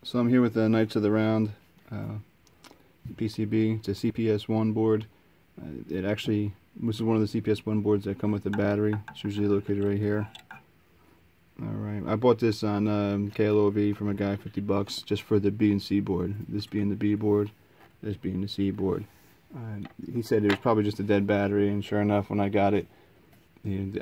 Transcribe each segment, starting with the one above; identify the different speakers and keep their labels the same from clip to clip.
Speaker 1: So I'm here with the Knights of the Round PCB. It's a CPS-1 board. This is one of the CPS-1 boards that come with a battery. It's usually located right here. Alright, I bought this on KLOV from a guy, $50 just for the B and C board. This being the B board, this being the C board. He said it was probably just a dead battery, and sure enough, when I got it,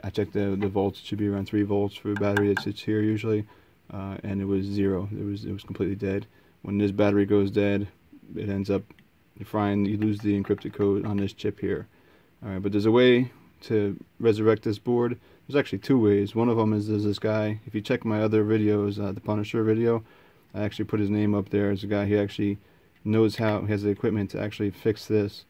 Speaker 1: I checked the volts. It should be around 3 volts for a battery that sits here usually, and it was 0. It was completely dead. When this battery goes dead, it ends up frying. You lose the encrypted code on this chip here. Alright, but there's a way to resurrect this board. There's actually 2 ways. One of them is there's this guy. If you check my other videos, the Punisher video, I actually put his name up there. It's a guy who actually knows how, has the equipment to actually fix this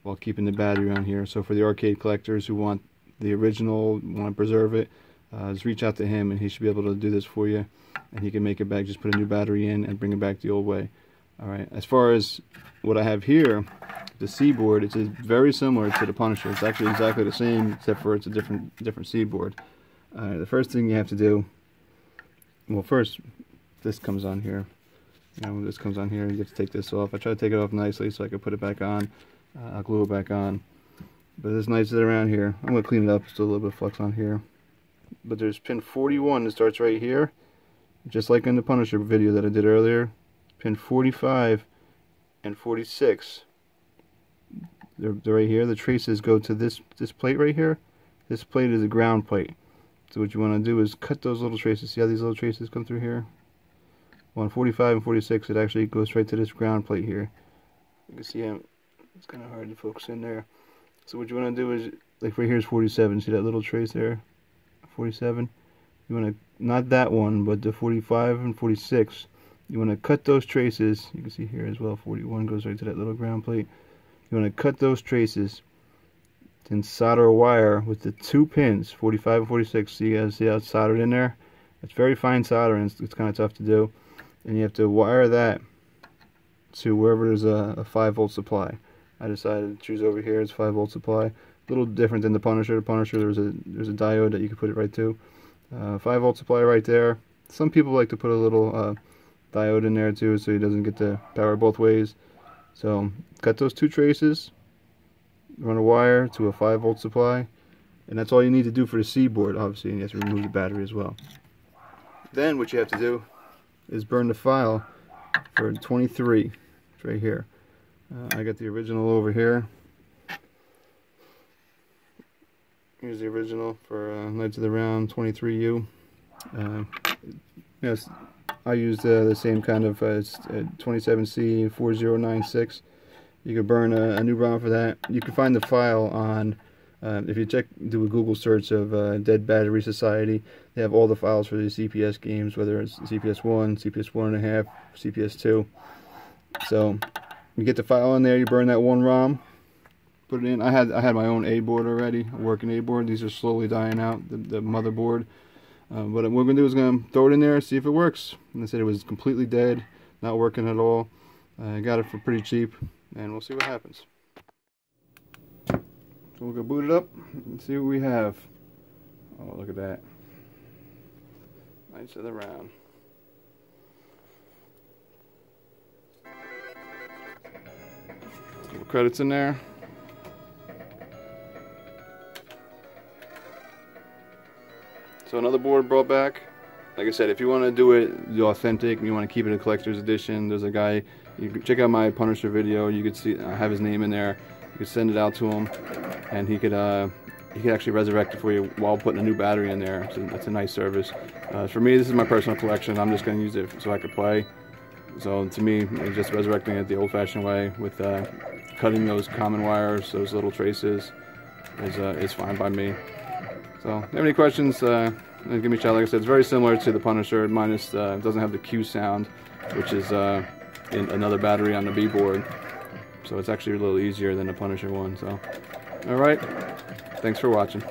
Speaker 1: while keeping the battery on here. So for the arcade collectors who want the original, want to preserve it, just reach out to him and he should be able to do this for you, and he can make it back. Just put a new battery in and bring it back the old way. Alright, as far as what I have here, the C board, it's very similar to the Punisher. It's actually exactly the same, except for it's a different C board. The first thing you have to do, well, first this comes on here. When this comes on here, you have to take this off. I try to take it off nicely so I can put it back on. I'll glue it back on. But there's nice that around here. I'm going to clean it up. Still a little bit of flux on here. But there's pin 41 that starts right here, just like in the Punisher video that I did earlier. Pin 45 and 46. They're right here. The traces go to this plate right here. This plate is a ground plate. So what you want to do is cut those little traces. See how these little traces come through here? Well, on 45 and 46, it actually goes right to this ground plate here. You can see how it's kind of hard to focus in there. So what you want to do is, like right here is 47. See that little trace there? 47. You want to, not that one, but the 45 and 46. You want to cut those traces. You can see here as well, 41 goes right to that little ground plate. You want to cut those traces and solder a wire with the 2 pins, 45 and 46. See how it's soldered in there? It's very fine soldering. It's kind of tough to do. And you have to wire that to wherever there's a 5-volt supply. I decided to choose over here. It's 5-volt supply. A little different than the Punisher. The Punisher, there's a diode that you can put it right to. 5-volt supply right there. Some people like to put a little diode in there too, so he doesn't get the power both ways. So cut those 2 traces, run a wire to a 5-volt supply, and that's all you need to do for the C board, obviously, and you have to remove the battery as well. Then what you have to do is burn the file for 23. It's right here. I got the original over here. Here's the original for Knights of the Round 23U. Yes, I used the same kind of 27C 4096. You can burn a new ROM for that. You can find the file on, if you do a Google search of Dead Battery Society, they have all the files for the CPS games, whether it's CPS-1, CPS-1.5, CPS-2. So you get the file in there, you burn that one ROM, put it in. I had my own A board already, a working A board. These are slowly dying out, the motherboard. What we're going to do is going to throw it in there, see if it works. And they said it was completely dead, not working at all. I got it for pretty cheap, and we'll see what happens. So we'll go boot it up and see what we have. Oh, look at that. Knights of the Round. Little credits in there. So another board brought back. Like I said, if you want to do it the authentic and you want to keep it a collector's edition, there's a guy. You can check out my Punisher video. You could see I have his name in there. You could send it out to him, and he could actually resurrect it for you while putting a new battery in there. So that's a nice service. For me, this is my personal collection. I'm just going to use it so I could play. So to me, it's just resurrecting it the old-fashioned way with cutting those common wires, those little traces, is fine by me. So if you have any questions, give me a shout. Like I said, it's very similar to the Punisher, minus it doesn't have the Q sound, which is in another battery on the B board. So it's actually a little easier than the Punisher one. So, all right, thanks for watching.